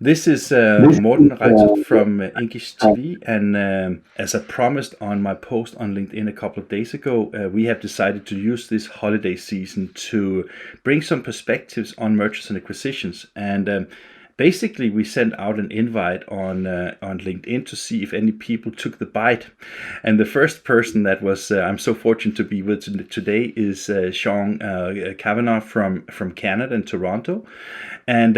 This is Morten Reitzel from English TV, and as I promised on my post on LinkedIn a couple of days ago, we have decided to use this holiday season to bring some perspectives on mergers and acquisitions. And basically, we sent out an invite on LinkedIn to see if any people took the bite. And the first person that was I'm so fortunate to be with today is Sean Cavanagh from Canada and Toronto. And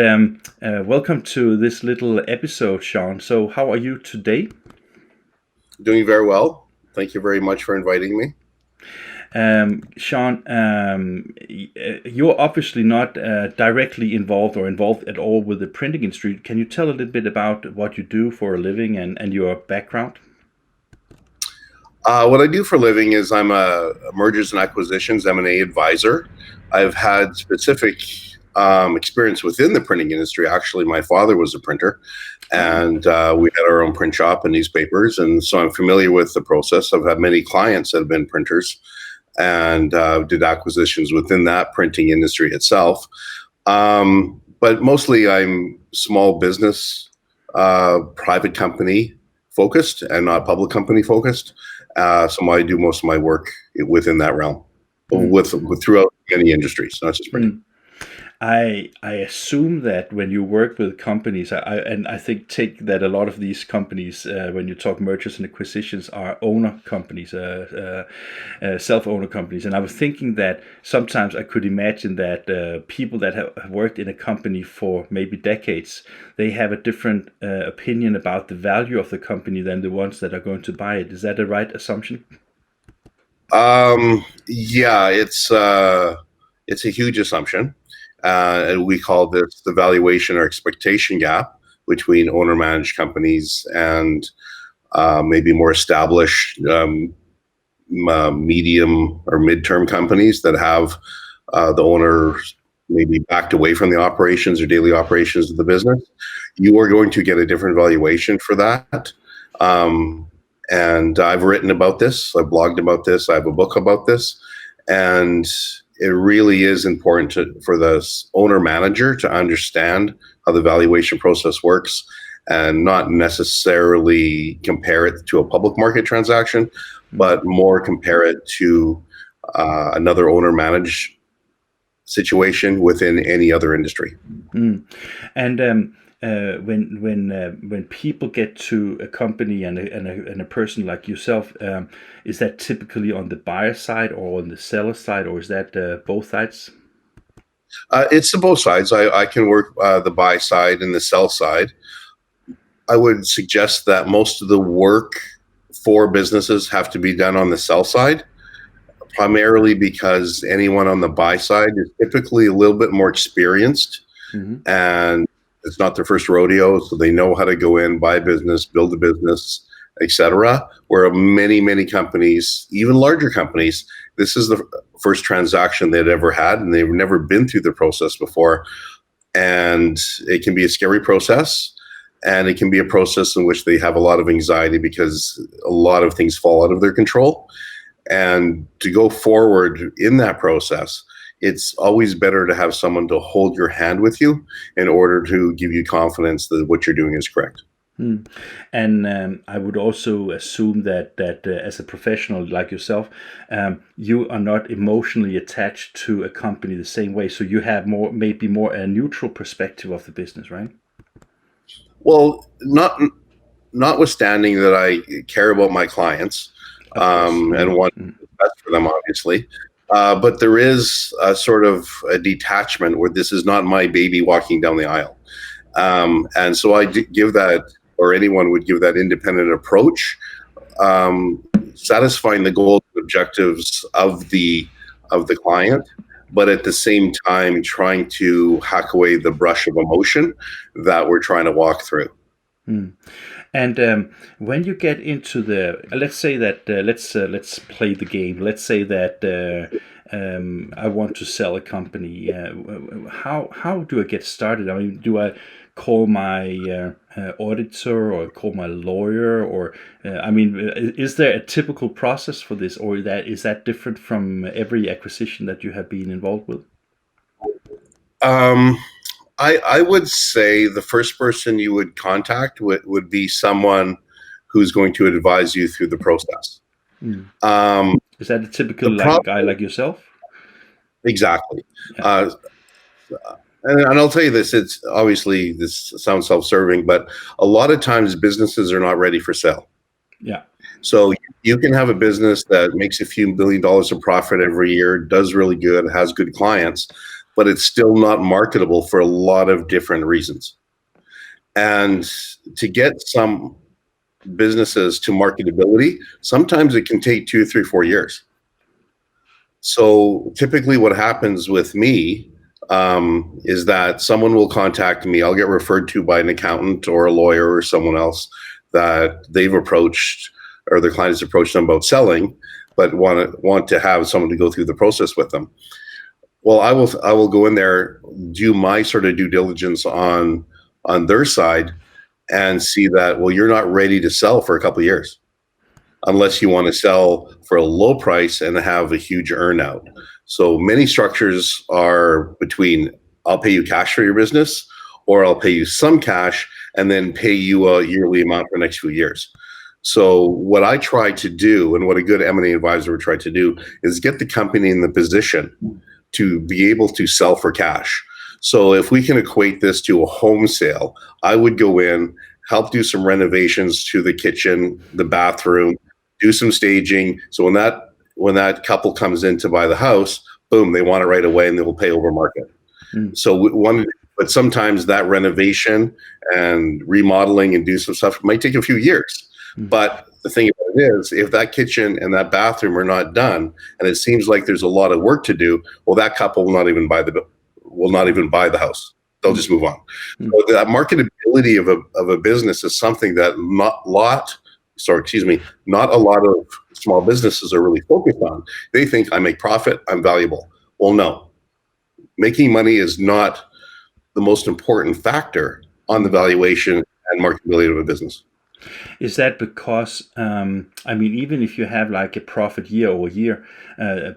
welcome to this little episode, Sean. So, how are you today? Doing very well. Thank you very much for inviting me. Sean, you're obviously not directly involved or involved at all with the printing industry. Can you tell a little bit about what you do for a living and your background? What I do for a living is I'm a mergers and acquisitions M&A advisor. I've had specific experience within the printing industry. Actually, my father was a printer, and we had our own print shop and newspapers, and so I'm familiar with the process. I've had many clients that have been printers, and did acquisitions within that printing industry itself. But mostly I'm small business, private company focused and not public company focused. So I do most of my work within that realm, with throughout many industries, not just printing. I assume that when you work with companies, I think take that a lot of these companies, when you talk mergers and acquisitions, are owner companies, self-owner companies. And I was thinking that sometimes I could imagine that people that have worked in a company for maybe decades, they have a different opinion about the value of the company than the ones that are going to buy it. Is that a right assumption? Yeah, it's a huge assumption. And we call this the valuation or expectation gap between owner-managed companies and maybe more established medium or mid-term companies that have the owner maybe backed away from the operations or daily operations of the business. You are going to get a different valuation for that. And I've written about this, I've blogged about this, I have a book about this, and it really is important for the owner manager to understand how the valuation process works and not necessarily compare it to a public market transaction, but more compare it to another owner managed situation within any other industry. And when people get to a company and a person like yourself, is that typically on the buyer side or on the seller side, or is that both sides? It's the both sides. I can work the buy side and the sell side. I would suggest that most of the work for businesses have to be done on the sell side, primarily because anyone on the buy side is typically a little bit more experienced, and it's not their first rodeo, so they know how to go in, buy a business, build a business, etc. Where many companies, even larger companies, this is the first transaction they'd ever had, and they've never been through the process before. And it can be a scary process, and it can be a process in which they have a lot of anxiety because a lot of things fall out of their control. And to go forward in that process, it's always better to have someone to hold your hand with you in order to give you confidence that what you're doing is correct. And I would also assume that as a professional like yourself, you are not emotionally attached to a company the same way. So you have maybe more a neutral perspective of the business, right? Well, notwithstanding that I care about my clients, and want the best for them, obviously. But there is a sort of a detachment where this is not my baby walking down the aisle. And so I give that, or anyone would give that independent approach, satisfying the goals and objectives of the client, but at the same time trying to hack away the brush of emotion that we're trying to walk through. And when you get into the, let's say that let's play the game. Let's say that I want to sell a company. How do I get started? I mean, do I call my auditor or call my lawyer, or I mean, is there a typical process for this, or is that different from every acquisition that you have been involved with? Um, I would say the first person you would contact would be someone who's going to advise you through the process. Is that a typical The like a problem, guy like yourself? exactly. Yeah. And I'll tell you this, it's obviously, this sounds self-serving, but a lot of times businesses are not ready for sale. Yeah. So you can have a business that makes a few $1 billion of profit every year, does really good, has good clients, but it's still not marketable for a lot of different reasons. And to get some businesses to marketability, sometimes it can take 2, 3, 4 years. So typically what happens with me is that someone will contact me. I'll get referred to by an accountant or a lawyer or someone else that they've approached, or their client has approached them about selling, but want to have someone to go through the process with them. Well, I will go in there, do my sort of due diligence on their side, and see that, well, you're not ready to sell for a couple of years unless you want to sell for a low price and have a huge earnout. So many structures are between, I'll pay you cash for your business, or I'll pay you some cash and then pay you a yearly amount for the next few years. So what I try to do, and what a good M&A advisor would try to do, is get the company in the position to be able to sell for cash. So if we can equate this to a home sale, I would go in, help do some renovations to the kitchen, the bathroom, do some staging. So when that couple comes in to buy the house, boom, they want it right away and they will pay over market. So but sometimes that renovation and remodeling and do some stuff might take a few years. But the thing about it is, if that kitchen and that bathroom are not done, and it seems like there's a lot of work to do, well, that couple will not even buy the house. They'll just move on. So that marketability of a business is something that not a lot of small businesses are really focused on. They think, I make profit, I'm valuable. Well, no. Making money is not the most important factor on the valuation and marketability of a business. Is that because, I mean, even if you have like a profit year over year,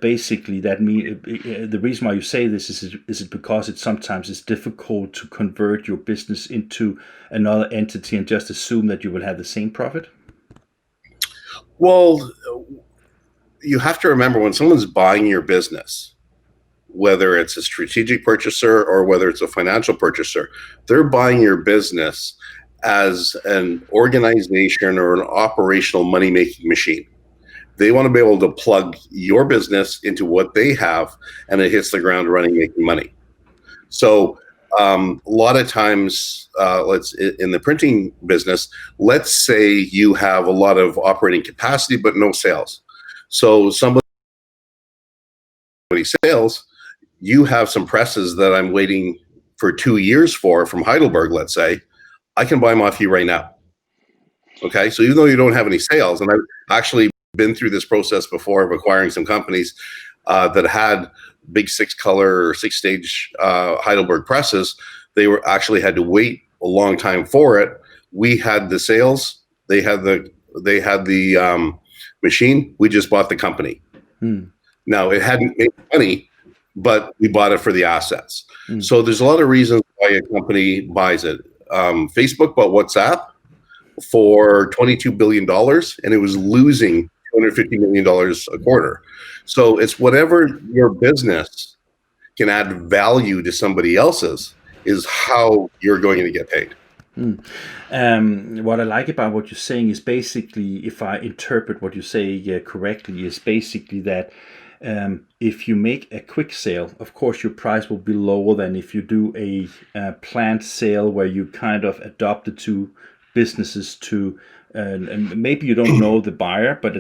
basically that the reason why you say this is it because it sometimes is difficult to convert your business into another entity and just assume that you will have the same profit? Well, you have to remember, when someone's buying your business, whether it's a strategic purchaser or whether it's a financial purchaser, they're buying your business as an organization or an operational money-making machine. They want to be able to plug your business into what they have, and it hits the ground running, making money. So a lot of times, in the printing business, let's say you have a lot of operating capacity but no sales. So somebody sales, you have some presses that I'm waiting for 2 years from Heidelberg, let's say. I can buy them off you right now. Okay, so even though you don't have any sales, and I've actually been through this process before of acquiring some companies that had big 6-color or 6-stage Heidelberg presses, they were actually had to wait a long time for it. We had the sales, they had the machine. We just bought the company. Now, it hadn't made money, but we bought it for the assets. So there's a lot of reasons why a company buys it. Facebook bought WhatsApp for $22 billion, and it was losing $250 million a quarter. So it's whatever your business can add value to somebody else's is how you're going to get paid. What I like about what you're saying is basically, if I interpret what you say correctly, is basically that if you make a quick sale, of course your price will be lower than if you do a planned sale where you kind of adopt the two businesses to, and maybe you don't know the buyer, but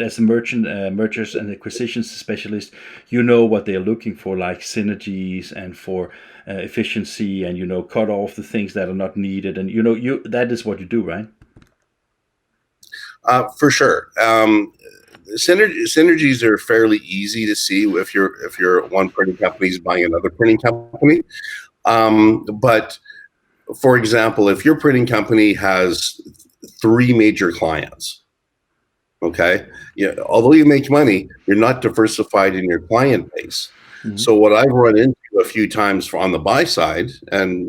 as a mergers and acquisitions specialist, you know what they're looking for, like synergies and for efficiency, and cut off the things that are not needed, and that is what you do, right? For sure. Synergies are fairly easy to see if you're one printing company is buying another printing company. But for example, if your printing company has 3 major clients, okay, although you make money, you're not diversified in your client base. So what I've run into a few times on the buy side, and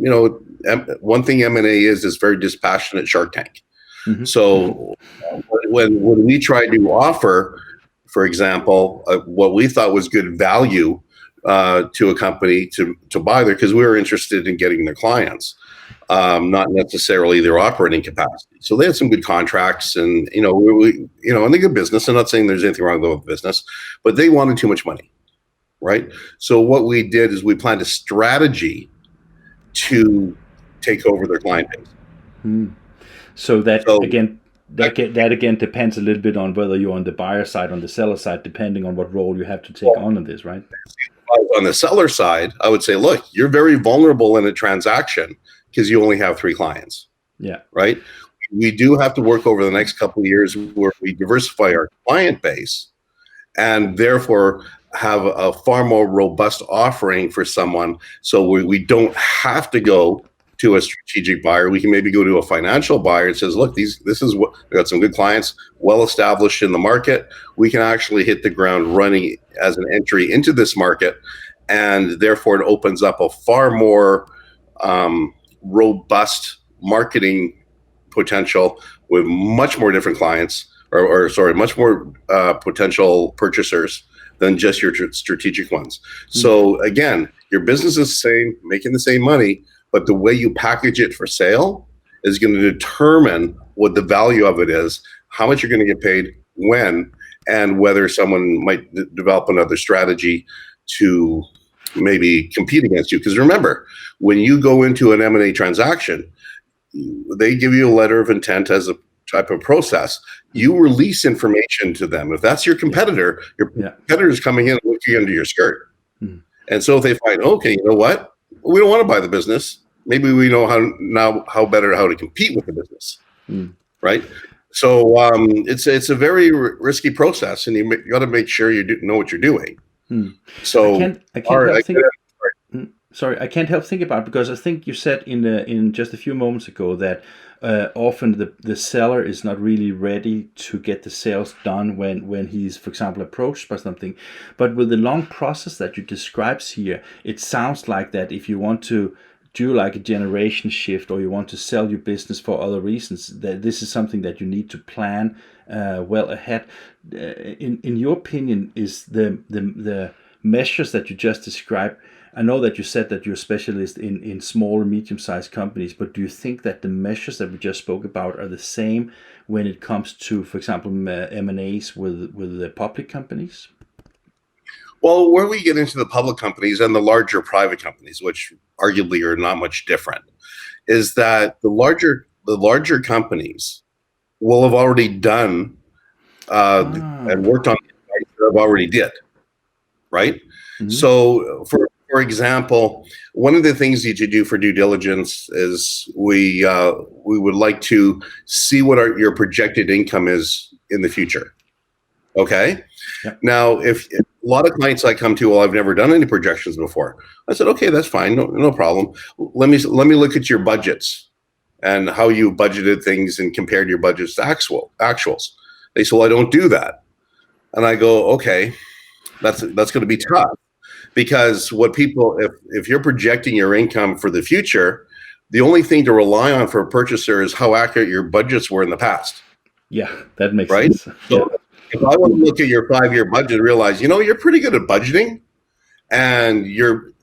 one thing M&A is very dispassionate Shark Tank. Mm-hmm. So when we tried to offer, for example, what we thought was good value to a company to buy there, because we were interested in getting their clients, not necessarily their operating capacity. So they had some good contracts, and and they're good business. I'm not saying there's anything wrong with business, but they wanted too much money, right? So what we did is we planned a strategy to take over their client base. So that again depends a little bit on whether you're on the buyer side, on the seller side, depending on what role you have to take on in this, right? On the seller side, I would say, look, you're very vulnerable in a transaction because you only have 3 clients. Yeah. Right. We do have to work over the next couple of years where we diversify our client base and therefore have a far more robust offering for someone. So we don't have to go to a strategic buyer. We can maybe go to a financial buyer and says, look, this is what we got, some good clients, well established in the market. We can actually hit the ground running as an entry into this market. And therefore it opens up a far more robust marketing potential with much more different clients or much more potential purchasers than just your strategic ones. So again, your business is the same, making the same money, but the way you package it for sale is going to determine what the value of it is, how much you're going to get paid, when, and whether someone might develop another strategy to maybe compete against you. Because remember, when you go into an M&A transaction, they give you a letter of intent as a type of process. You release information to them. If that's your competitor is coming in and looking under your skirt. And so if they find, okay, you know what? We don't want to buy the business. Maybe we know how to compete with the business, right? So it's a very risky process, and you got to make sure you know what you're doing. So I can't help think about, because I think you said in just a few moments ago that often the seller is not really ready to get the sales done when he's, for example, approached by something. But with the long process that you describes here, it sounds like that if you want to do like a generation shift, or you want to sell your business for other reasons, that this is something that you need to plan well ahead. In your opinion, is the measures that you just described, I know that you said that you're a specialist in small and medium-sized companies, but do you think that the measures that we just spoke about are the same when it comes to, for example, M&As with the public companies? Well, where we get into the public companies and the larger private companies, which arguably are not much different, is that the larger companies will have already done and worked on what they've already did, right? So for example, one of the things that you do for due diligence is we would like to see what your projected income is in the future. Okay. Yep. Now, if a lot of clients I come to, well, I've never done any projections before. I said, okay, that's fine, no problem. Let me look at your budgets and how you budgeted things and compared your budgets to actuals. They say, well, I don't do that, and I go, okay, that's going to be tough. Because if you're projecting your income for the future, the only thing to rely on for a purchaser is how accurate your budgets were in the past. Yeah, that makes right? sense. So if I want to look at your 5-year budget and realize, you're pretty good at budgeting, and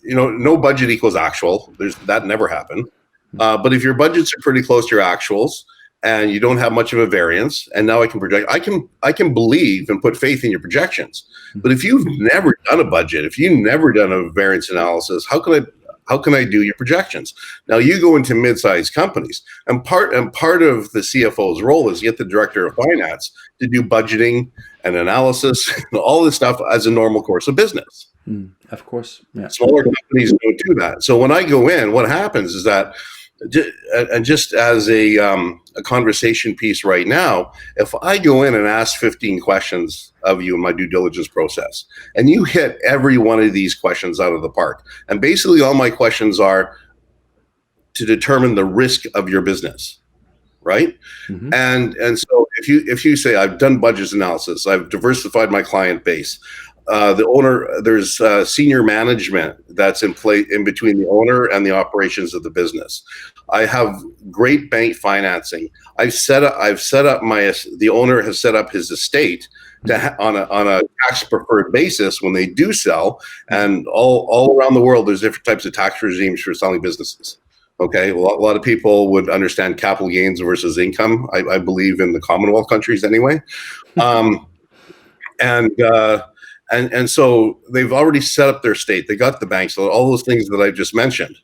no budget equals actual. That never happened. But if your budgets are pretty close to your actuals, and you don't have much of a variance, and now I can project, I can believe and put faith in your projections. But if you've never done a budget, if you've never done a variance analysis, how can I do your projections? Now you go into mid-sized companies, and part of the CFO's role is get the director of finance to do budgeting and analysis and all this stuff as a normal course of business. Of course, yeah. Smaller companies don't do that. So when I go in, what happens is that, and just as a conversation piece right now, if I go in and ask 15 questions of you in my due diligence process, and you hit every one of these questions out of the park, and basically all my questions are to determine the risk of your business, right? And so if you say, I've done budget analysis, I've diversified my client base, the owner, there's senior management that's in play in between the owner and the operations of the business. I have great bank financing. The owner has set up his estate on a tax preferred basis when they do sell, and all around the world there's different types of tax regimes for selling businesses. Okay, a lot of people would understand capital gains versus income. I believe in the Commonwealth countries anyway. And so they've already set up their state. They got the banks, so all those things that I just mentioned.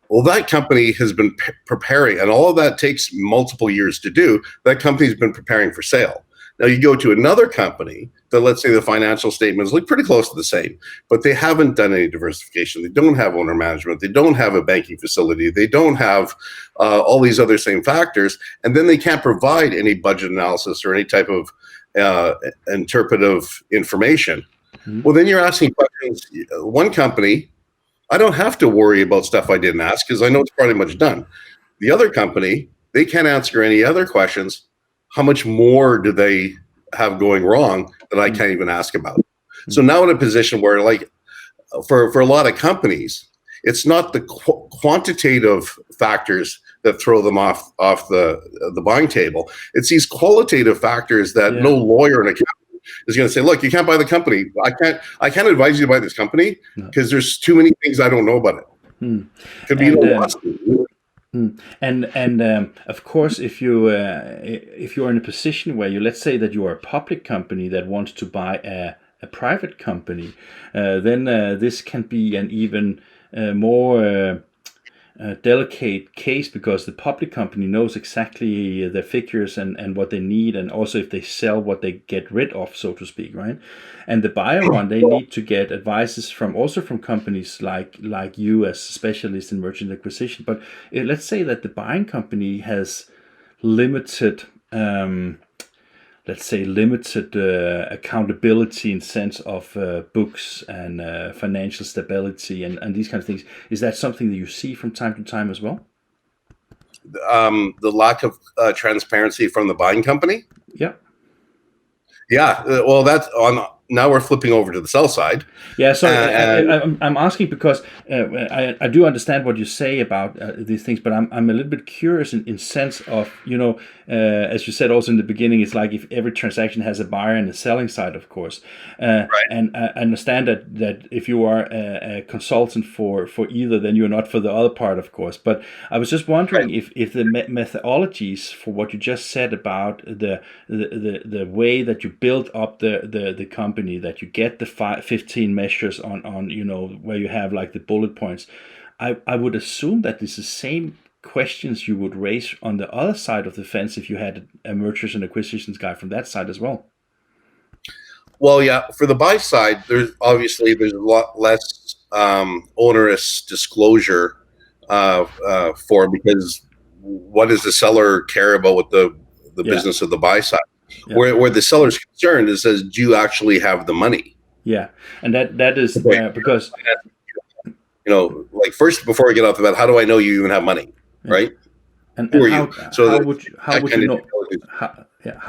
Well, that company has been preparing, and all of that takes multiple years to do. That company's been preparing for sale. Now you go to another company that, let's say, the financial statements look pretty close to the same, but they haven't done any diversification. They don't have owner management. They don't have a banking facility. They don't have all these other same factors, and then they can't provide any budget analysis or any type of interpretive information. Mm-hmm. Well, then you're asking questions. One company, I don't have to worry about stuff I didn't ask because I know it's pretty much done. The other company, they can't answer any other questions. How much more do they have going wrong that I can't even ask about? Mm-hmm. So now in a position where, like, for a lot of companies, it's not the quantitative factors that throw them off the buying table. It's these qualitative factors that no lawyer and accountant is going to say, look, you can't buy the company. I can't advise you to buy this company because there's too many things I don't know about it. Could be and of course, if you're in a position where let's say that you are a public company that wants to buy a private company, then this can be an even more delicate case, because the public company knows exactly the figures and what they need, and also if they sell, what they get rid of, so to speak, right? And the buyer one, they need to get advices from companies like you as specialists in merchant acquisition. But let's say that the buying company has limited accountability in sense of books and financial stability and these kind of things. Is that something that you see from time to time as well? The lack of transparency from the buying company? Yeah. Yeah. Well, that's on. Now we're flipping over to the sell side. Yeah, sorry, I'm asking because I do understand what you say about these things, but I'm a little bit curious in sense of, as you said also in the beginning, it's like if every transaction has a buyer and a selling side, of course. Right. And I understand that if you are a consultant for either, then you're not for the other part, of course. But I was just wondering if the methodologies for what you just said about the way that you build up the company, that you get the 15 measures on where you have like the bullet points, I would assume that this is the same questions you would raise on the other side of the fence if you had a mergers and acquisitions guy from that side as well. Well, yeah, for the buy side, there's a lot less onerous disclosure because what does the seller care about what the business of the buy side? Yeah. Where the seller's concerned is, says, do you actually have the money? Yeah, and that is because like first, before I get off the bat, how do I know you even have money, right? And how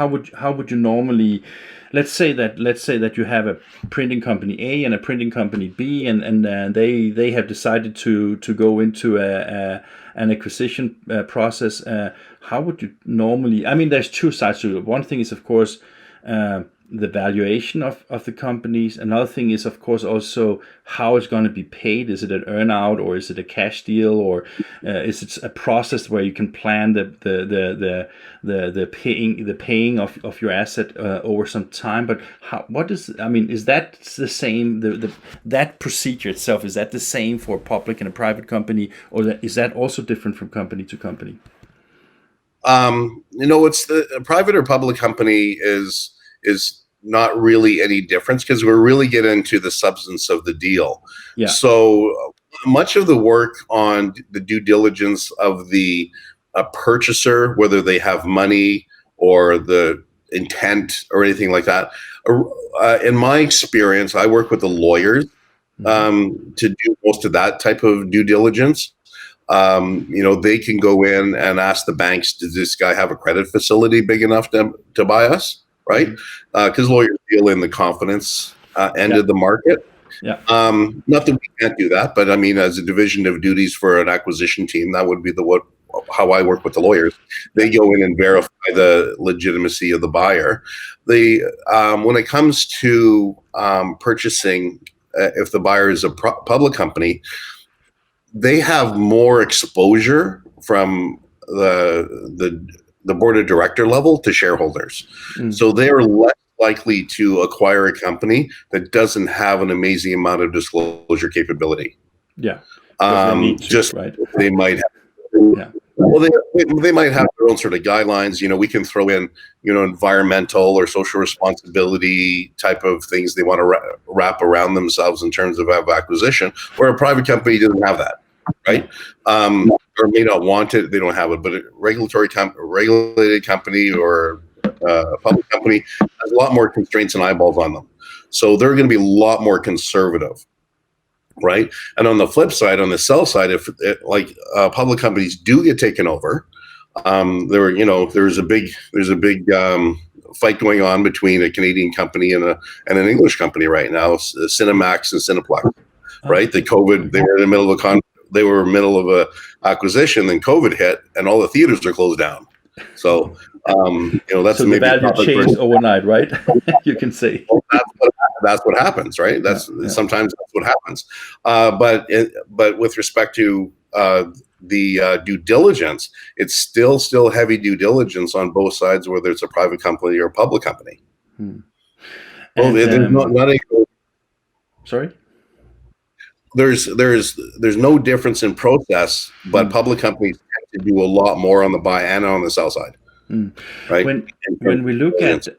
would you normally, let's say that you have a printing company A and a printing company B, and they have decided to go into an acquisition process. How would you normally? I mean, there's two sides to it. One thing is, of course, the valuation of the companies. Another thing is, of course, also how it's going to be paid. Is it an earn-out, or is it a cash deal, or is it a process where you can plan the paying of your asset over some time? But is that the same? That procedure itself, is that the same for a public and a private company, or is that also different from company to company? It's the private or public company is not really any difference, because we're really getting into the substance of the deal. Yeah. So much of the work on the due diligence of the purchaser, whether they have money or the intent or anything like that, in my experience, I work with the lawyers to do most of that type of due diligence. They can go in and ask the banks, does this guy have a credit facility big enough to buy us? Right? Because lawyers deal in the confidence end of the market. Yeah. Not that we can't do that, but I mean, as a division of duties for an acquisition team, that would be how I work with the lawyers. They go in and verify the legitimacy of the buyer. When it comes to purchasing, if the buyer is a public company, they have more exposure from the board of director level to shareholders. So they're less likely to acquire a company that doesn't have an amazing amount of disclosure capability. Yeah. They need to, right? They might have, well, they might have their own sort of guidelines. We can throw in, environmental or social responsibility type of things they want to wrap around themselves in terms of acquisition, where a private company doesn't have that, right? Or may not want it, they don't have it. But a regulated company or a public company has a lot more constraints and eyeballs on them. So they're going to be a lot more conservative, right? And on the flip side, on the sell side, if public companies do get taken over, there's a big fight going on between a Canadian company and an English company right now, Cinemax and Cineplex, right? The COVID, they were in the middle of a acquisition, then COVID hit, and all the theaters are closed down. So, that's so the value changed overnight, right? You can say. Well, that's what happens, right? Sometimes that's what happens. But with respect to the due diligence, it's still heavy due diligence on both sides, whether it's a private company or a public company. Well, there's not a. Sorry. There's no difference in process, but public companies have to do a lot more on the buy and on the sell side. Right. When we look at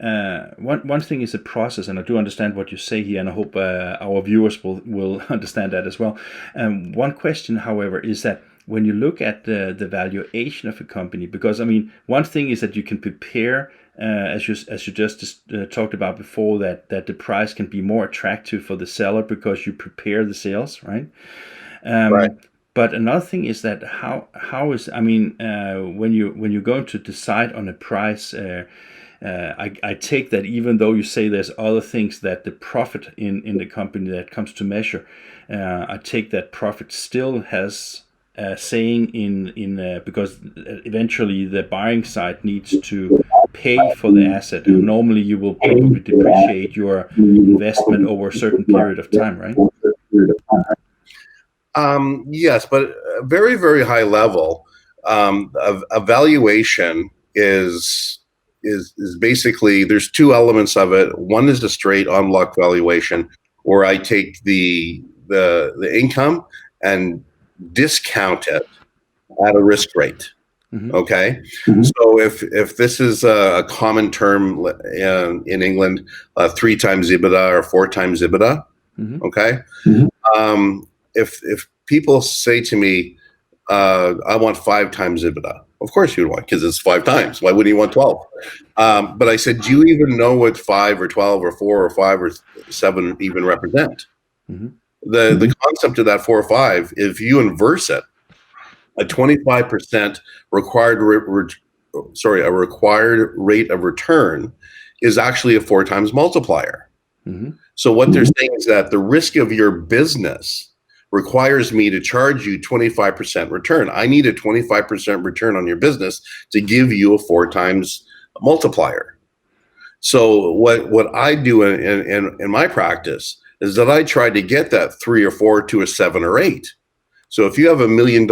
one thing is the process, and I do understand what you say here, and I hope our viewers will understand that as well. One question, however, is that when you look at the valuation of a company, because I mean, one thing is that you can prepare, as you just talked about before, that the price can be more attractive for the seller because you prepare the sales, right? Right. But another thing is that how is, I mean, when you're going to decide on a price, I take that even though you say there's other things that the profit in the company that comes to measure, I take that profit still has saying in because eventually the buying side needs to pay for the asset, and normally you will probably depreciate your investment over a certain period of time, right? Yes, but very, very high level. A valuation is basically, there's two elements of it. One is the straight on luck valuation, where I take the income and discount it at a risk rate. Okay. So if this is a common term in England, 3 times EBITDA or 4 times EBITDA. Okay. If people say to me, I want 5 times EBITDA, of course you would want, because it's 5 times. Why wouldn't you want 12? But I said, do you even know what 5 or 12 or 4 or 5 or 7 even represent? The concept of that 4 or 5, if you inverse it, a 25% required rate of return is actually a 4 times multiplier. So what they're saying is that the risk of your business requires me to charge you 25% return. I need a 25% return on your business to give you a 4 times multiplier. So what I do in my practice is that I try to get that 3 or 4 to a 7 or 8. So if you have $1 million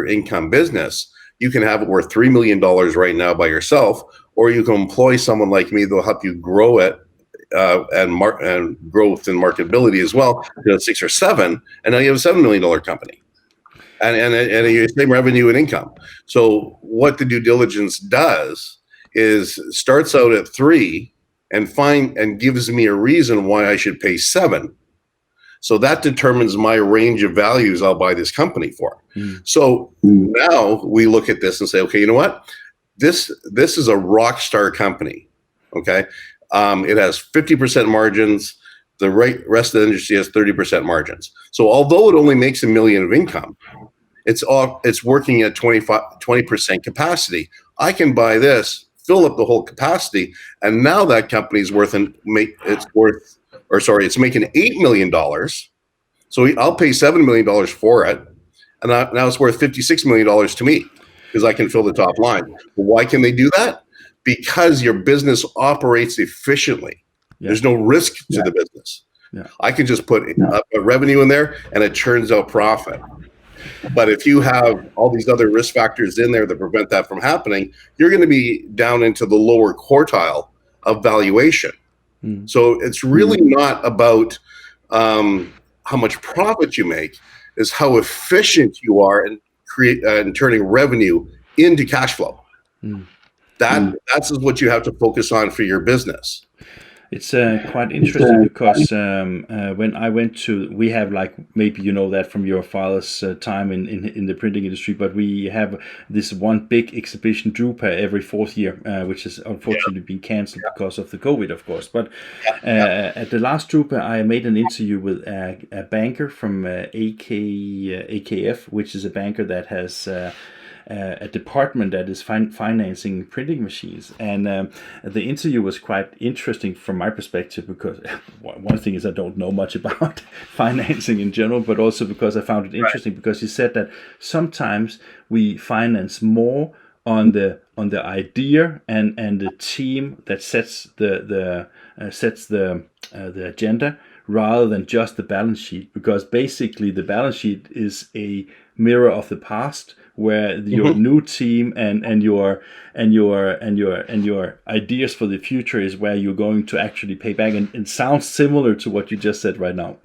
income business, you can have it worth $3 million right now by yourself, or you can employ someone like me that'll help you grow it and growth and marketability as well, 6 or 7, and now you have a $7 million company, and your same revenue and income. So what the due diligence does is starts out at 3 and gives me a reason why I should pay 7. So that determines my range of values I'll buy this company for. So now we look at this and say, okay, you know what? This is a rock star company. Okay. It has 50% margins. The rest of the industry has 30% margins. So although it only makes $1 million of income, it's working at 20% capacity. I can buy this, fill up the whole capacity, and now that company's worth or sorry, it's making $8 million. So I'll pay $7 million for it. And now it's worth $56 million to me because I can fill the top line. But why can they do that? Because your business operates efficiently. Yeah. There's no risk to the business. Yeah. I can just put a revenue in there and it turns out profit. But if you have all these other risk factors in there that prevent that from happening, you're going to be down into the lower quartile of valuation. So it's really not about how much profit you make, is how efficient you are in turning revenue into cash flow. That's what you have to focus on for your business. It's quite interesting because when I went to, we have like, maybe you know that from your father's time in the printing industry, but we have this one big exhibition, Drupa, every fourth year, which has unfortunately been cancelled because of the COVID, of course. But at the last Drupa, I made an interview with a banker from AKF, which is a banker that has a department that is financing printing machines, and the interview was quite interesting from my perspective because one thing is I don't know much about financing in general, but also because I found it interesting because he said that sometimes we finance more on the idea and the team that sets the agenda rather than just the balance sheet, because basically the balance sheet is a mirror of the past, where your new team and your ideas for the future is where you're going to actually pay back. And it sounds similar to what you just said right now.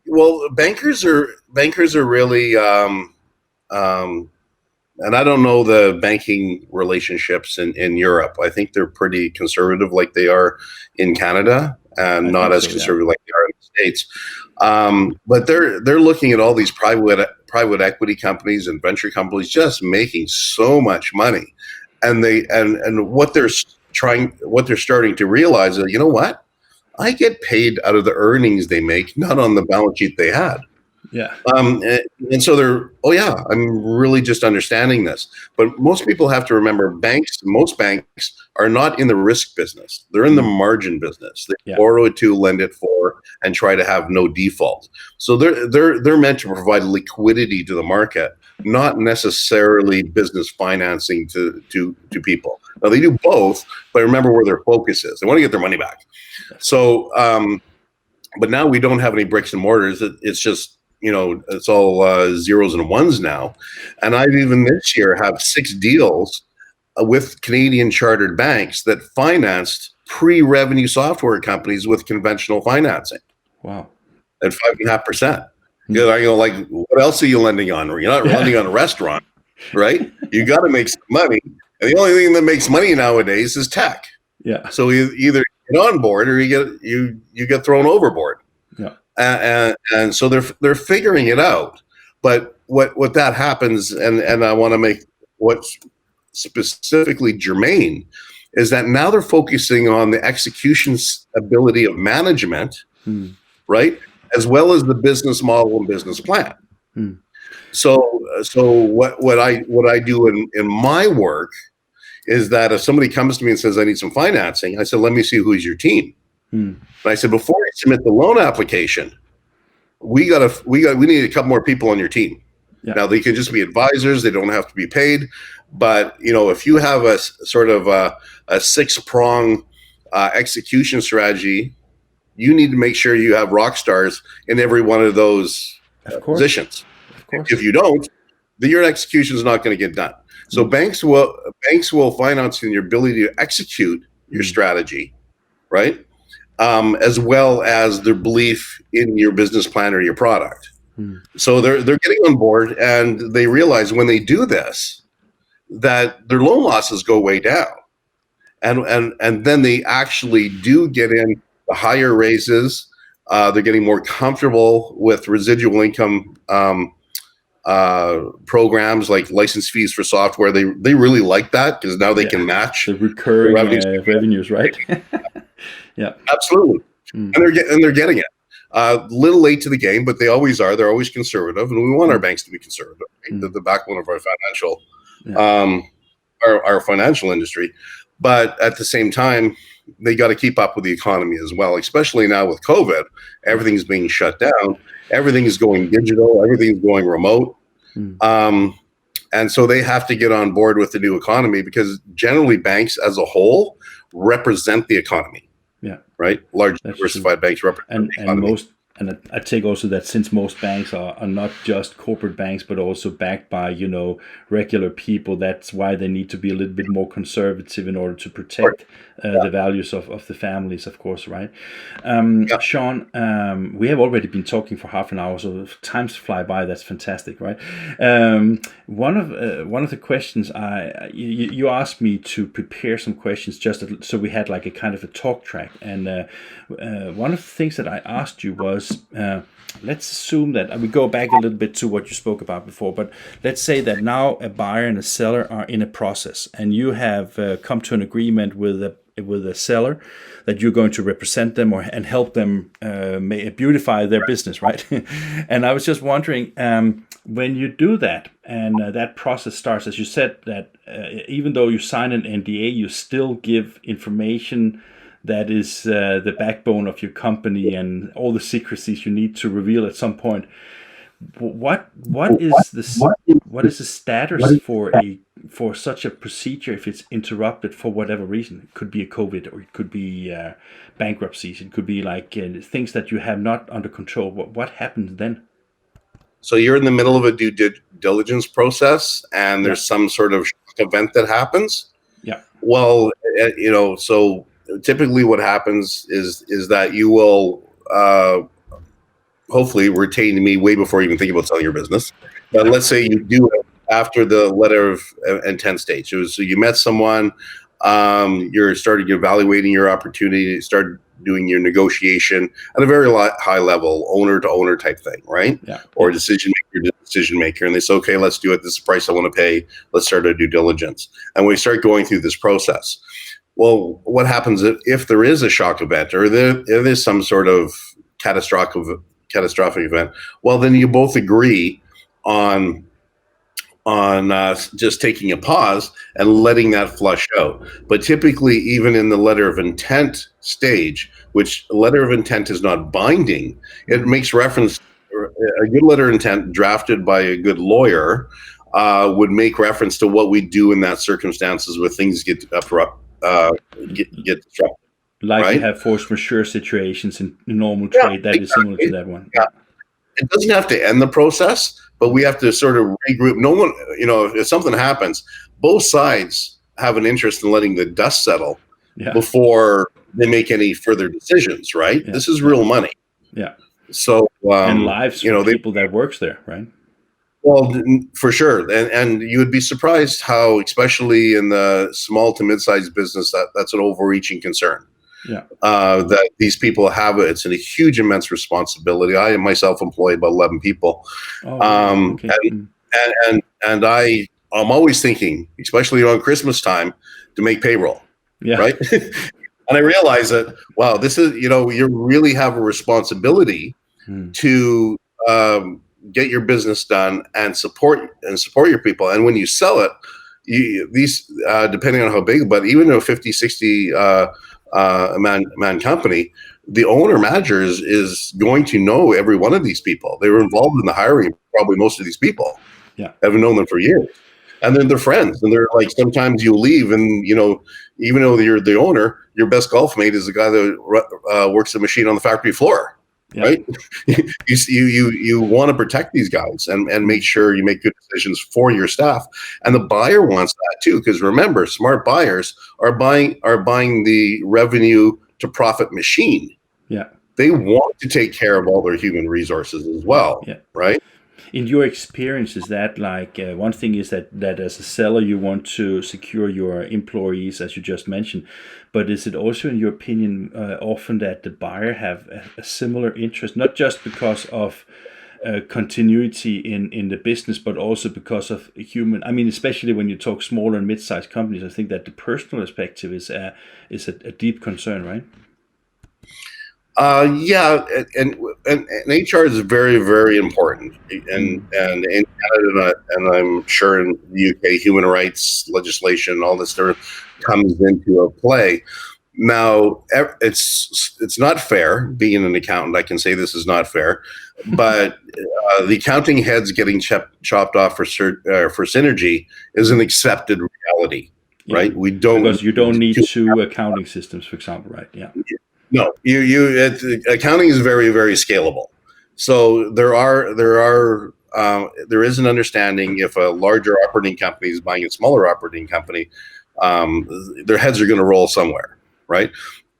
Well, bankers are really, and I don't know the banking relationships in Europe. I think they're pretty conservative, like they are in Canada, and not as conservative like they are in the States. But they're looking at all these private equity companies and venture companies just making so much money, and what they're starting to realize is, you know what, I get paid out of the earnings they make, not on the balance sheet they had. Yeah. And so I'm really just understanding this. But most people have to remember most banks are not in the risk business. They're in the margin business. They borrow it to, lend it for, and try to have no default. So they're meant to provide liquidity to the market, not necessarily business financing to people. Now they do both, but remember where their focus is. They want to get their money back. So, but now we don't have any bricks and mortars. It's just, it's all zeros and ones now. And I've even this year have 6 deals with Canadian chartered banks that financed pre-revenue software companies with conventional financing. Wow. At 5.5%. Like, what else are you lending on? You're not lending on a restaurant, right? You got to make some money. And the only thing that makes money nowadays is tech. Yeah. So you either get on board or you get thrown overboard. Yeah. And so they're figuring it out. But what that happens, and I want to make what's specifically germane, is that now they're focusing on the execution ability of management, right, as well as the business model and business plan. So what I do in my work is that if somebody comes to me and says, I need some financing, I said, let me see who's your team. And I said, before you submit the loan application, we need a couple more people on your team. Yeah. Now they can just be advisors; they don't have to be paid. But if you have a sort of a 6-prong execution strategy, you need to make sure you have rock stars in every one of those positions. Of course. If you don't, then your execution is not going to get done. So banks will finance in your ability to execute your strategy, right? As well as their belief in your business plan or your product. So they're getting on board, and they realize when they do this that their loan losses go way down, and then they actually do get in the higher raises. They're getting more comfortable with residual income programs like license fees for software. They really like that because now they can match the recurring revenues, right? Yeah, absolutely. And they're getting it. Little late to the game, but they always are. They're always conservative, and we want our banks to be conservative. Right? The backbone of our financial, our financial industry. But at the same time, they got to keep up with the economy as well, especially now with COVID. Everything's being shut down. Everything is going digital. Everything's going remote. And so they have to get on board with the new economy, because generally banks as a whole represent the economy. Yeah. Right. Large diversified banks represent the economy. And I take also that since most banks are not just corporate banks, but also backed by, regular people, that's why they need to be a little bit more conservative in order to protect the values of the families, of course, right? Sean, we have already been talking for half an hour, so times fly by. That's fantastic, right? One of the questions you asked me to prepare some questions so we had like a kind of a talk track, and one of the things that I asked you was, let's assume that we go back a little bit to what you spoke about before, but let's say that now a buyer and a seller are in a process, and you have come to an agreement with a seller that you're going to represent them and help them beautify their business, right? And I was just wondering, when you do that and that process starts, as you said, that even though you sign an NDA, you still give information that is the backbone of your company and all the secrecies you need to reveal at some point. What is the status for such a procedure if it's interrupted for whatever reason? It could be a COVID, or it could be bankruptcies. It could be like things that you have not under control. What happens then? So you're in the middle of a due diligence process, and there's some sort of event that happens. Yeah. Well, so typically what happens is that you will hopefully retain me way before you even think about selling your business. But let's say you do it after the letter of intent stage. So you met someone, you're starting evaluating your opportunity, start doing your negotiation at a very high level, owner to owner type thing, right? Yeah. Or decision maker, and they say, okay, let's do it. This is the price I want to pay. Let's start our due diligence. And we start going through this process. Well, what happens if there is a shock event, or there is some sort of catastrophic event? Well, then you both agree on just taking a pause and letting that flush out. But typically, even in the letter of intent stage, which a letter of intent is not binding, it makes reference. A good letter of intent drafted by a good lawyer would make reference to what we do in that circumstances where things get disrupted. Like, right? You have force majeure situations in normal trade that is similar to that one. Yeah. It doesn't have to end the process, but we have to sort of regroup. No one, if something happens, both sides have an interest in letting the dust settle before they make any further decisions, right? Yeah. This is real money. Yeah. So and lives for people that works there, right? Well, for sure. And you would be surprised how, especially in the small to mid-sized business, that's an overreaching concern. Yeah. That these people have. It's a huge, immense responsibility. I am myself employ about 11 people. Oh, okay. And I'm always thinking, especially on Christmas time, to make payroll. Yeah. Right. And I realize that, wow, this is, you really have a responsibility to get your business done and support your people. And when you sell it, these depending on how big, but even a 50, 60 man company, the owner manager is going to know every one of these people. They were involved in the hiring, probably most of these people. Yeah. I've known them for years. And then they're friends, and they're like, sometimes you leave, and even though you're the owner, your best golf mate is the guy that works the machine on the factory floor, right? You want to protect these guys and make sure you make good decisions for your staff, and the buyer wants that too. Because remember, smart buyers are buying the revenue to profit machine. Yeah, they want to take care of all their human resources as well, right? In your experience, is that like one thing is that as a seller you want to secure your employees, as you just mentioned, but is it also, in your opinion, often that the buyer have a similar interest, not just because of continuity in the business, but also because of human? I mean, especially when you talk smaller and mid-sized companies, I think that the personal perspective is a deep concern, right? Yeah, and HR is very, very important, and in Canada, and I'm sure in the UK, human rights legislation, all this stuff comes into play. Now, it's not fair. Being an accountant, I can say this is not fair, but the accounting heads getting chopped off for synergy is an accepted reality, right? We don't, because you don't need two accounting systems, for example, right? Yeah. No, accounting is very, very scalable. So there is an understanding if a larger operating company is buying a smaller operating company, their heads are going to roll somewhere, right?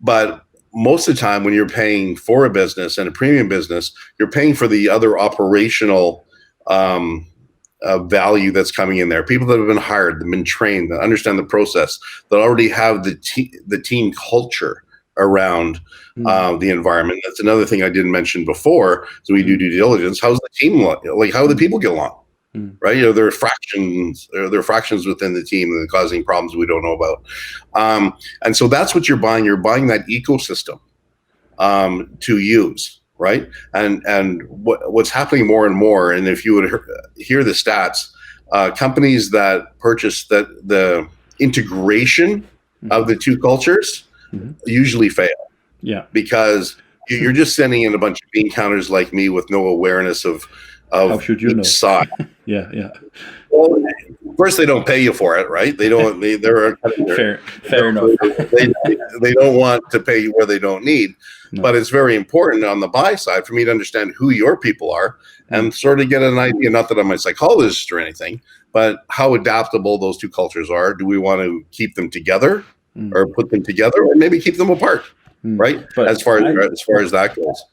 But most of the time when you're paying for a business and a premium business, you're paying for the other operational value that's coming in there. People that have been hired, that have been trained, that understand the process, that already have the team culture around the environment. That's another thing I didn't mention before. So we do due diligence. How's the team look? Like, how do the people get along? Right? There are fractions within the team that are causing problems we don't know about. And so that's what you're buying. You're buying that ecosystem to use, right? And what's happening more and more, and if you would hear the stats, companies that purchase the integration of the two cultures usually fail. Yeah. Because you're just sending in a bunch of bean counters like me with no awareness of how should you know? Side. Yeah. Well, first, they don't pay you for it, right? They don't. They're fair enough. They don't want to pay you where they don't need. No. But it's very important on the buy side for me to understand who your people are and sort of get an idea. Not that I'm a psychologist or anything, but how adaptable those two cultures are. Do we want to keep them together, or put them together, or maybe keep them apart? Right? But as far as that goes.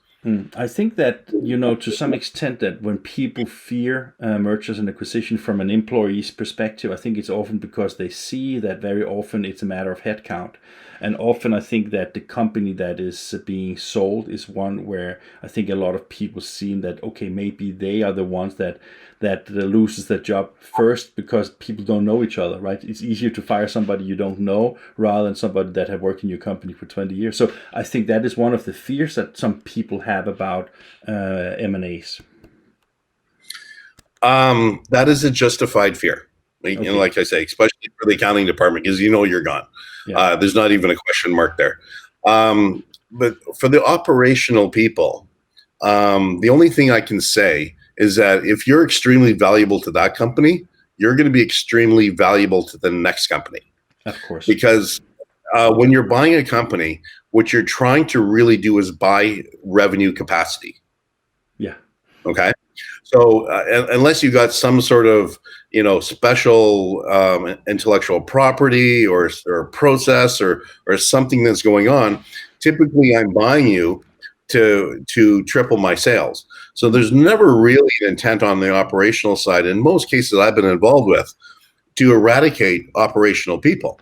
I think that, to some extent, that when people fear mergers and acquisition from an employee's perspective, I think it's often because they see that very often it's a matter of headcount. And often I think that the company that is being sold is one where I think a lot of people see that, okay, maybe they are the ones that loses their job first because people don't know each other, right? It's easier to fire somebody you don't know rather than somebody that have worked in your company for 20 years. So I think that is one of the fears that some people have about M&As. That is a justified fear. Okay. Like I say, especially for the accounting department, because you're gone. Yeah. There's not even a question mark there. But for the operational people, the only thing I can say is that if you're extremely valuable to that company, you're going to be extremely valuable to the next company. Of course. Because when you're buying a company, what you're trying to really do is buy revenue capacity. Yeah. Okay. So unless you got some sort of special intellectual property or process or something that's going on, typically I'm buying you to triple my sales. So there's never really an intent on the operational side, in most cases I've been involved with, to eradicate operational people,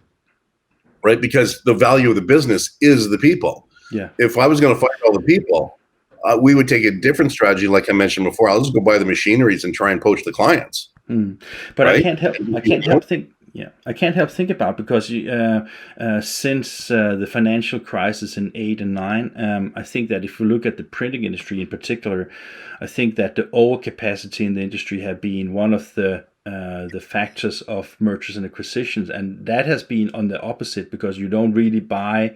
right? Because the value of the business is the people. Yeah. If I was going to fire all the people, we would take a different strategy, like I mentioned before. I'll just go buy the machineries and try and poach the clients. But right? I can't help think about, because since the financial crisis in 2008 and 2009, I think that if we look at the printing industry in particular, I think that the overcapacity in the industry have been one of the factors of mergers and acquisitions, and that has been on the opposite, because you don't really buy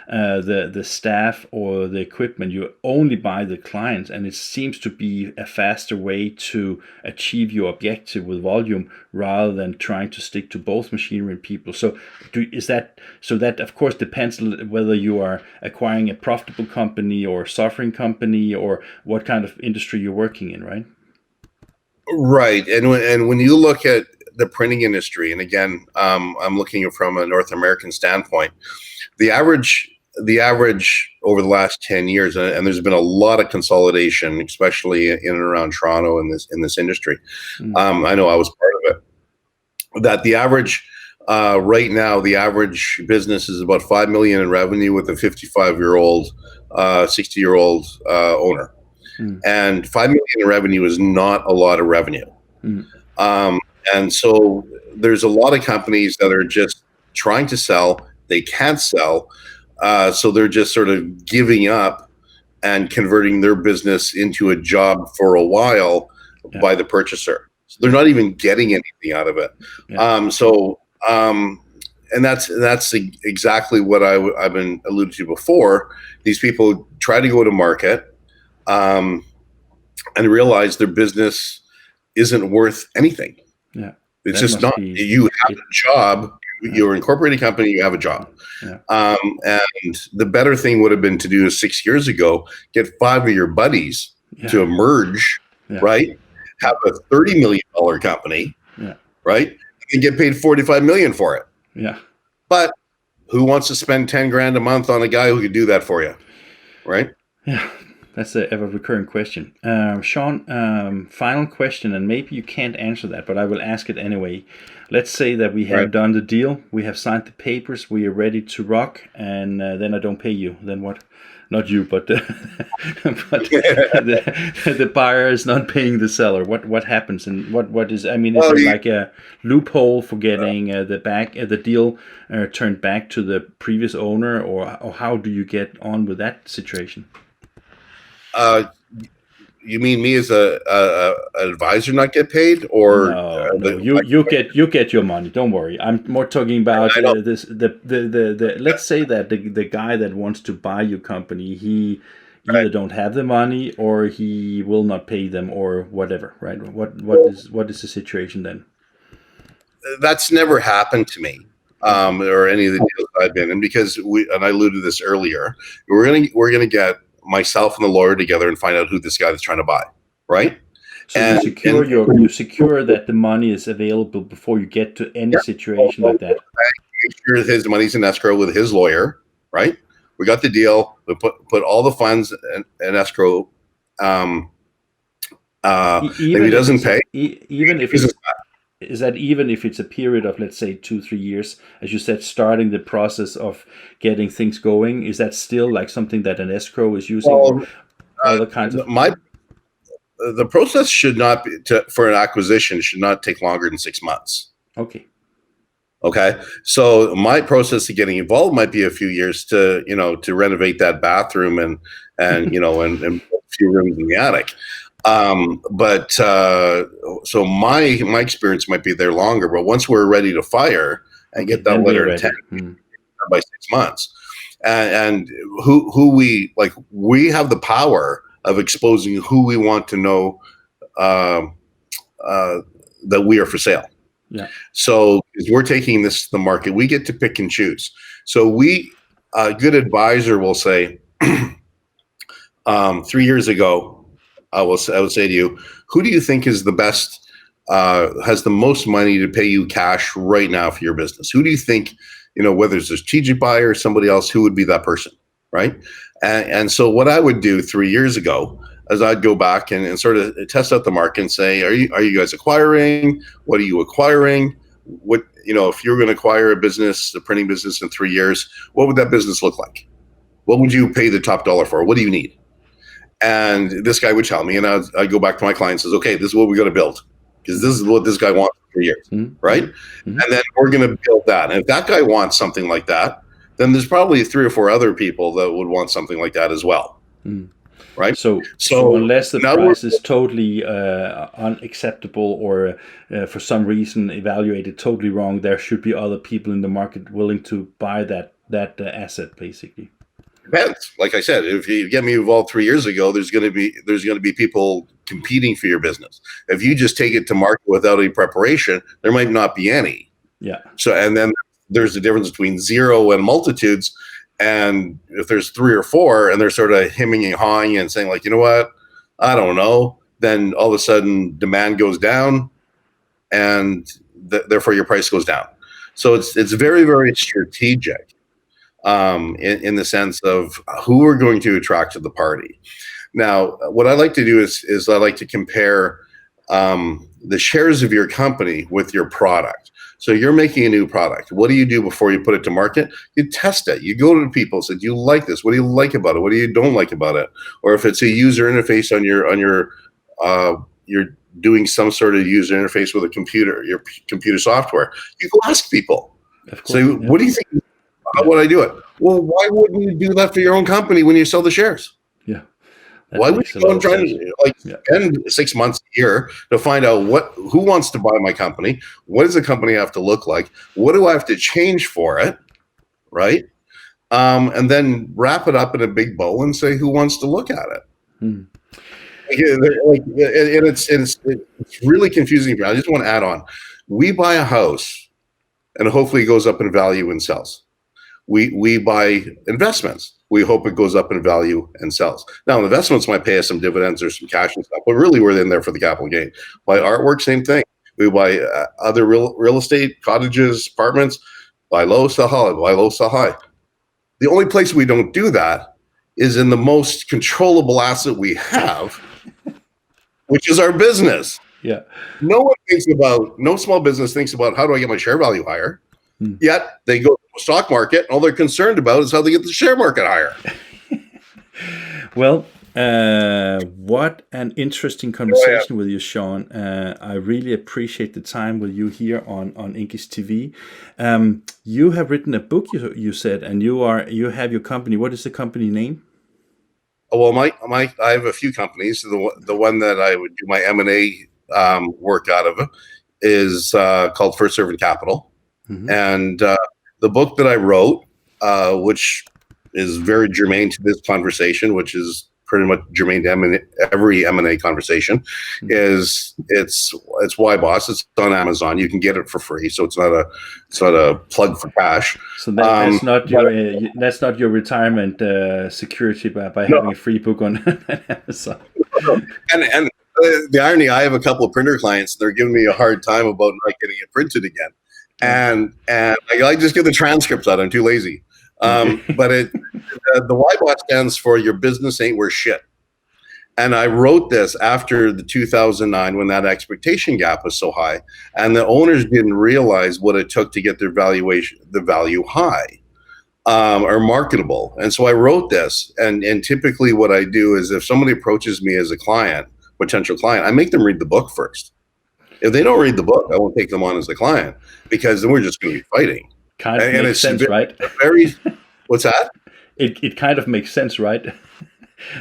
the staff or the equipment, you only buy the clients, and it seems to be a faster way to achieve your objective with volume rather than trying to stick to both machinery and people. So that of course depends whether you are acquiring a profitable company or a suffering company or what kind of industry you're working in, right? Right. And when you look at the printing industry, and again, I'm looking from a North American standpoint, the average over the last 10 years, and there's been a lot of consolidation, especially in and around Toronto in this industry. I know I was part of it. That the average right now, the average business is about $5 million in revenue with a 55-year-old, 60-year-old owner. And $5 million in revenue is not a lot of revenue. And so there's a lot of companies that are just trying to sell. They can't sell. So they're just sort of giving up and converting their business into a job for a while by the purchaser. So they're not even getting anything out of it. and that's exactly what I've been alluded to before. These people try to go to market and realize their business isn't worth anything. Yeah, it's just not. You have a job. Yeah. You're an incorporated company. You have a job. Yeah. And the better thing would have been to do 6 years ago, get 5 of your buddies to emerge, right? Have a $30 million company, right? And get paid $45 million for it. Yeah. But who wants to spend 10 grand a month on a guy who could do that for you, right? Yeah, that's a ever recurring question. Sean, final question, and maybe you can't answer that, but I will ask it anyway. Let's say that we have done the deal, we have signed the papers, we are ready to rock, and then I don't pay you. Then what? Not you, but the buyer is not paying the seller. What happens, and what is? I mean, is there like a loophole for getting the deal turned back to the previous owner, or how do you get on with that situation? You mean me as an advisor not get paid, or no? You get your money. Don't worry. I'm more talking about this. Let's say that the guy that wants to buy your company, he either don't have the money or he will not pay them or whatever. Right? What is the situation then? That's never happened to me. Or any of the deals I've been in, because I alluded to this earlier. We're gonna get myself and the lawyer together and find out who this guy is trying to buy, right? So you secure that the money is available before you get to any situation like that. Make sure his money's in escrow with his lawyer, right? We got the deal. We put all the funds in escrow. If he doesn't pay, even if it's is that even if it's a period of, let's say, 2-3 years, as you said, starting the process of getting things going, is that still like something that an escrow is using? Well, other kinds of the process should not be for an acquisition should not take longer than 6 months. Okay. So my process of getting involved might be a few years to renovate that bathroom and and a few rooms in the attic. So my experience might be there longer, but once we're ready to fire and get that letter of intent by 6 months, and who we have the power of exposing who we want to know that we are for sale. Yeah. So as we're taking this to the market, we get to pick and choose. So a good advisor will say, 3 years ago, I would say to you, who do you think is the best, has the most money to pay you cash right now for your business? Who do you think, whether it's a strategic buyer or somebody else, who would be that person, right? And so what I would do 3 years ago is I'd go back and sort of test out the market and say, are you guys acquiring? What are you acquiring? What, if you're going to acquire a printing business in 3 years, what would that business look like? What would you pay the top dollar for? What do you need? And this guy would tell me, and I'd go back to my client and says, okay, this is what we got to build, because this is what this guy wants for 3 years, right? Mm-hmm. And then we're going to build that. And if that guy wants something like that, then there's probably 3 or 4 other people that would want something like that as well, right? So unless the price is totally unacceptable or for some reason evaluated totally wrong, there should be other people in the market willing to buy that asset, basically. Depends. Like I said, if you get me involved 3 years ago, there's going to be people competing for your business. If you just take it to market without any preparation, there might not be any. Yeah. So, and then there's a difference between zero and multitudes. And if there's 3 or 4 and they're sort of hemming and hawing and saying like, you know what, I don't know, then all of a sudden demand goes down and therefore your price goes down. So it's very, very strategic. In the sense of who we're going to attract to the party. Now, what I like to do is I like to compare the shares of your company with your product. So you're making a new product. What do you do before you put it to market? You test it. You go to the people and say, do you like this? What do you like about it? What do you don't like about it? Or if it's a user interface on your you're doing some sort of user interface with a computer, your computer software, you go ask people. Say, what do you think? How would I do it? Well, why wouldn't you do that for your own company when you sell the shares? Yeah. Why would you go trying to spend 6 months a year to find out who wants to buy my company? What does the company have to look like? What do I have to change for it? Right. And then wrap it up in a big bow and say, who wants to look at it? It's really confusing. I just want to add on. We buy a house and hopefully it goes up in value and sells. We buy investments. We hope it goes up in value and sells. Now, investments might pay us some dividends or some cash and stuff, but really we're in there for the capital gain. Buy artwork, same thing. We buy other real estate, cottages, apartments, buy low, sell high, buy low, sell high. The only place we don't do that is in the most controllable asset we have, which is our business. Yeah. No small business thinks about how do I get my share value higher? Yet they go to the stock market and all they're concerned about is how they get the share market higher. Well, what an interesting conversation with you, Sean. I really appreciate the time with you here on Inkish TV. You have written a book, you said, and you have your company. What is the company name? Well, I have a few companies. The one that I would do my M&A work out of is called First Servant Capital. Mm-hmm. And the book that I wrote, which is very germane to this conversation, which is pretty much germane to every M&A conversation, is it's YBAWS. It's on Amazon. You can get it for free, so it's not a plug for cash. So that's not your retirement security by having a free book on Amazon. And the irony, I have a couple of printer clients. They're giving me a hard time about not getting it printed again. And I just get the transcripts out. I'm too lazy. But the YBAWS stands for Your Business Ain't Worth Shit. And I wrote this after the 2009 when that expectation gap was so high, and the owners didn't realize what it took to get their value high or marketable. And so I wrote this. And typically what I do is if somebody approaches me as a potential client, I make them read the book first. If they don't read the book, I won't take them on as a client because then we're just going to be fighting. Kind of makes sense, right? What's that? It kind of makes sense, right?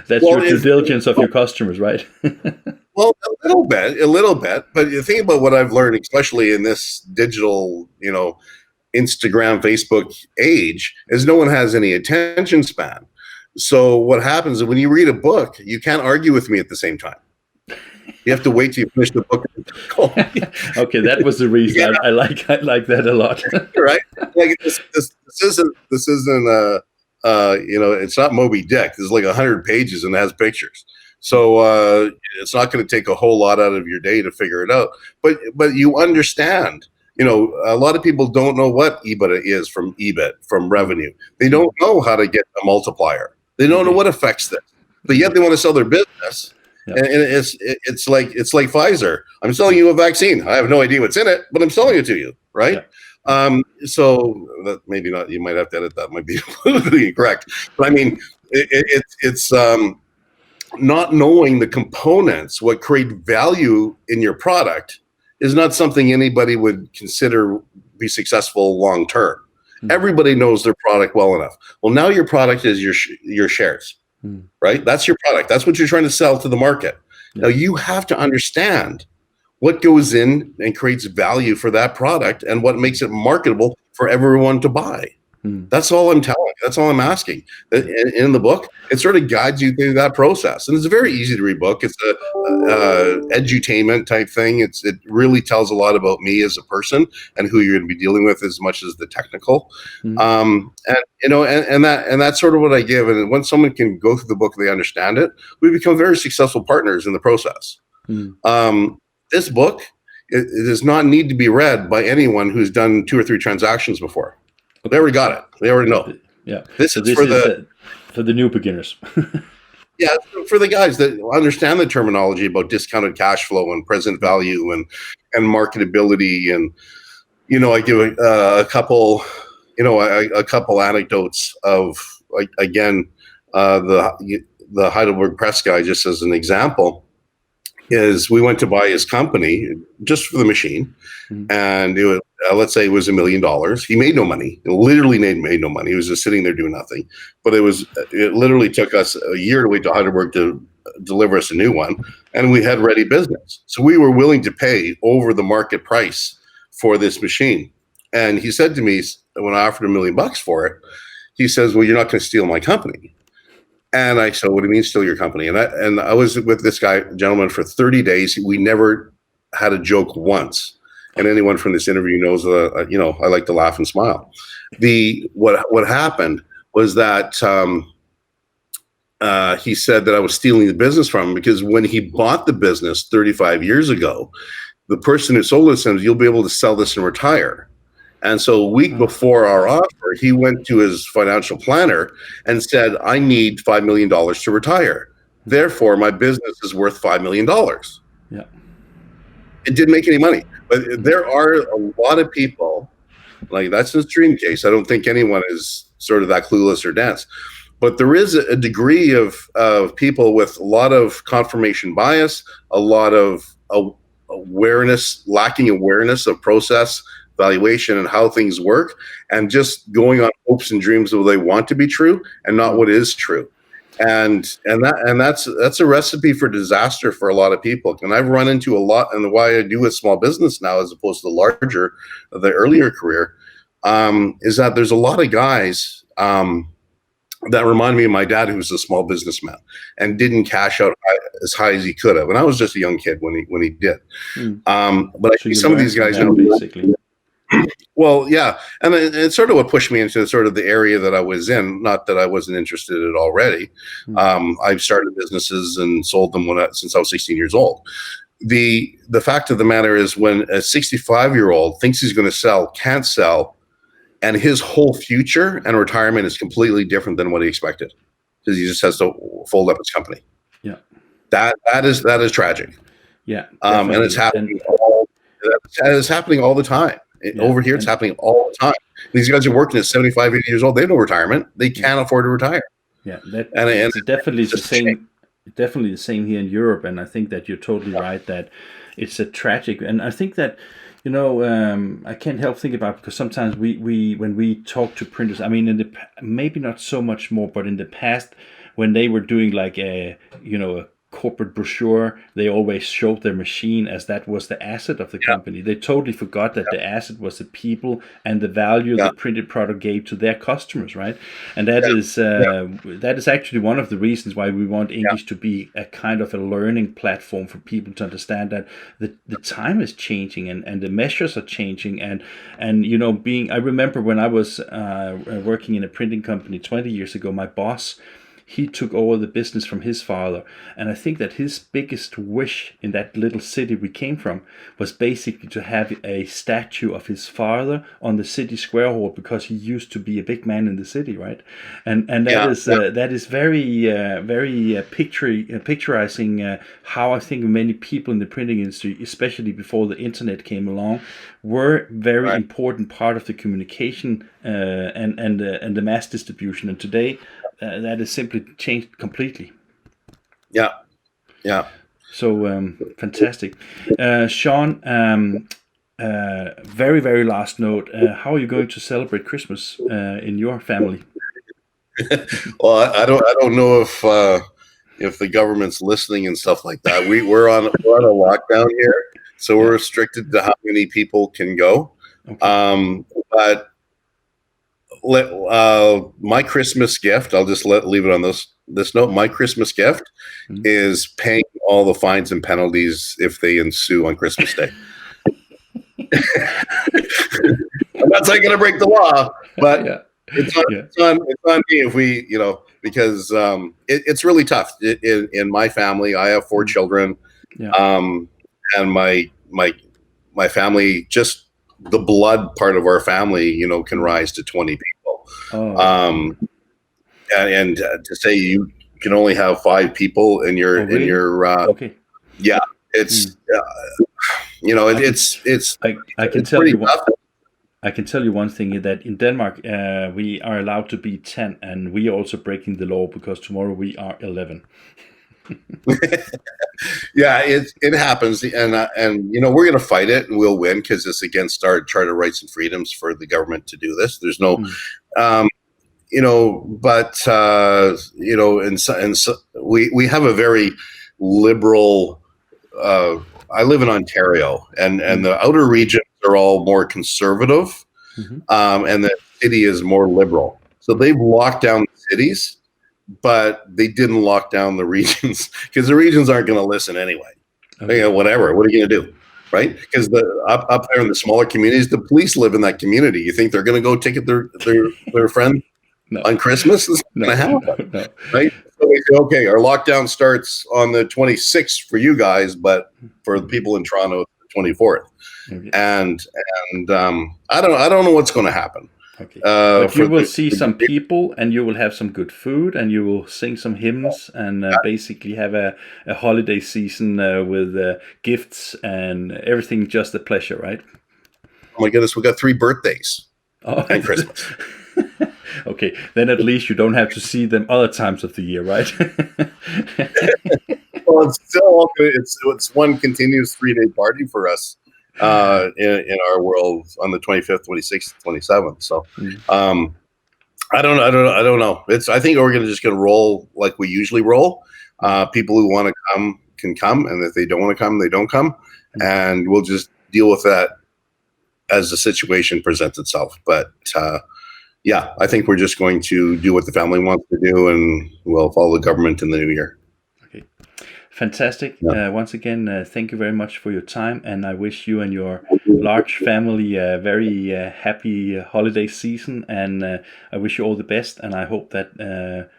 That's your due diligence of your customers, right? Well, a little bit. But you think about what I've learned, especially in this digital, Instagram, Facebook age, is no one has any attention span. So what happens is when you read a book, you can't argue with me at the same time. You have to wait till you finish the book. Okay, that was the reason. Yeah. I like that a lot. Right? Like this isn't it's not Moby Dick. There's like 100 pages and it has pictures. So it's not going to take a whole lot out of your day to figure it out. But you understand. A lot of people don't know what EBITDA is from EBIT, from revenue. They don't know how to get a multiplier. They don't know what affects this. But yet they want to sell their business. Yep. And it's like Pfizer. I'm selling you a vaccine. I have no idea what's in it, but I'm selling it to you, right? Yep. So that maybe not. You might have to edit that. Might be politically incorrect. But I mean, it's not knowing the components, what create value in your product, is not something anybody would consider be successful long term. Mm-hmm. Everybody knows their product well enough. Well, now your product is your shares. Right? That's your product. That's what you're trying to sell to the market. Yeah. Now you have to understand what goes in and creates value for that product and what makes it marketable for everyone to buy. That's all I'm telling. That's all I'm asking. In the book, it sort of guides you through that process. And it's a very easy to read book. It's a edutainment type thing. It really tells a lot about me as a person and who you're going to be dealing with as much as the technical. And that's sort of what I give. And when someone can go through the book and they understand it, we become very successful partners in the process. This book, it does not need to be read by anyone who's done 2 or 3 transactions before. They already got it. They already know. Yeah. This is for the new beginners. Yeah, for the guys that understand the terminology about discounted cash flow and present value and marketability, and I give a couple anecdotes of the Heidelberg Press guy, just as an example. Is we went to buy his company just for the machine, and it was, let's say it was $1 million. He made no money. It literally made no money. He was just sitting there doing nothing. But it literally took us a year to wait to Heidelberg to deliver us a new one, and we had ready business. So we were willing to pay over the market price for this machine. And he said to me, when I offered $1 million for it, he says, "Well, you're not going to steal my company." And I said, "What do you mean steal your company?" And I was with this gentleman for 30 days. We never had a joke once. And anyone from this interview knows that, I like to laugh and smile. What happened was that he said that I was stealing the business from him, because when he bought the business 35 years ago, the person who sold it said, "You'll be able to sell this and retire." And so a week before our offer, he went to his financial planner and said, "I need $5 million to retire. Therefore, my business is worth $5 million. Yeah. It didn't make any money. But there are a lot of people, like that's his dream case. I don't think anyone is sort of that clueless or dense. But there is a degree of people with a lot of confirmation bias, a lot of lacking awareness of process, valuation, and how things work, and just going on hopes and dreams of what they want to be true and not what is true. And that's a recipe for disaster for a lot of people. And I've run into a lot, and why I do a small business now as opposed to the earlier career, is that there's a lot of guys that remind me of my dad, who was a small businessman and didn't cash out as high as he could have. And I was just a young kid when he did. But I see some of these guys now, basically. Well, yeah, and it's sort of what pushed me into sort of the area that I was in. Not that I wasn't interested in it already. I've started businesses and sold them since I was 16 years old. The fact of the matter is, when a 65-year-old thinks he's going to sell, can't sell, and his whole future and retirement is completely different than what he expected, because he just has to fold up his company. Yeah, that is tragic. Yeah, and it's happening. It's happening all the time. Over here, it's happening all the time. These guys are working at 75, 80 years old. They have no retirement. They can't afford to retire. Yeah, it's definitely the same. Definitely the same here in Europe, and I think that you're totally right that it's a tragic. And I think that I can't help thinking about, because sometimes we when we talk to printers, I mean, maybe not so much more, but in the past, when they were doing like a corporate brochure, they always showed their machine as that was the asset of the company. They totally forgot that the asset was the people and the value the printed product gave to their customers, right? And that is actually one of the reasons why we want English to be a kind of a learning platform for people to understand that the time is changing and the measures are changing, and I remember when I was working in a printing company 20 years ago, my boss, he took over the business from his father. And I think that his biggest wish in that little city we came from was basically to have a statue of his father on the city square hall, because he used to be a big man in the city, right? And that is very picturizing how I think many people in the printing industry, especially before the internet came along, were very important part of the communication and the mass distribution. And today, that is simply changed completely. Yeah. So fantastic, Sean. Very, very last note. How are you going to celebrate Christmas in your family? Well, I don't know if the government's listening and stuff like that. We're on a lockdown here, so we're restricted to how many people can go. Okay. But my Christmas gift, I'll just leave it on this note. My Christmas gift is paying all the fines and penalties if they ensue on Christmas Day. I'm not saying going to break the law, but it's on me if we, because it's really tough. In my family, I have 4 children, and my family, just the blood part of our family, can rise to 20 people. And to say you can only have 5 people in your okay. Yeah, it's it's I can tell you tough. I can tell you one thing, that in Denmark we are allowed to be 10, and we are also breaking the law, because tomorrow we are 11. Yeah, it happens, and we're going to fight it, and we'll win, because it's against our Charter of Rights and Freedoms for the government to do this. There's no, but we have a very liberal. I live in Ontario, and the outer regions are all more conservative, and the city is more liberal. So they've locked down the cities, but they didn't lock down the regions because the regions aren't going to listen anyway. Okay. Whatever. What are you going to do? Right? Because up there in the smaller communities, the police live in that community. You think they're going to go ticket their friend on Christmas? It's not going to happen. No. Right? So they say, okay, our lockdown starts on the 26th for you guys, but for the people in Toronto, it's the 24th. Okay. And I don't know what's going to happen. Okay. But you will see some people, and you will have some good food, and you will sing some hymns, and basically have a holiday season with gifts and everything, just a pleasure, right? Oh my goodness, we got 3 birthdays and Christmas. Okay, then at least you don't have to see them other times of the year, right? Well, it's still it's one continuous 3-day party for us. In our world on the 25th, 26th, 27th. So, I don't know. I think we're just going to roll like we usually roll. People who want to come can come, and if they don't want to come, they don't come, and we'll just deal with that as the situation presents itself. But yeah, I think we're just going to do what the family wants to do, and we'll follow the government in the new year. Okay. Fantastic. Yeah. Once again, thank you very much for your time, and I wish you and your large family a very happy holiday season, and I wish you all the best, and I hope that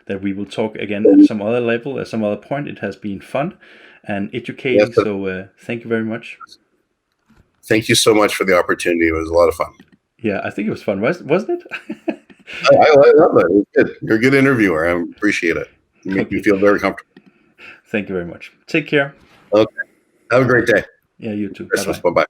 that we will talk again at some other level, at some other point. It has been fun and educating, so thank you very much. Thank you so much for the opportunity. It was a lot of fun. Yeah, I think it was fun, wasn't it? I love it. It was good. You're a good interviewer. I appreciate it. You make me feel very comfortable. Thank you very much. Take care. Okay. Have a great day. Yeah, you too. Christmas. Bye-bye.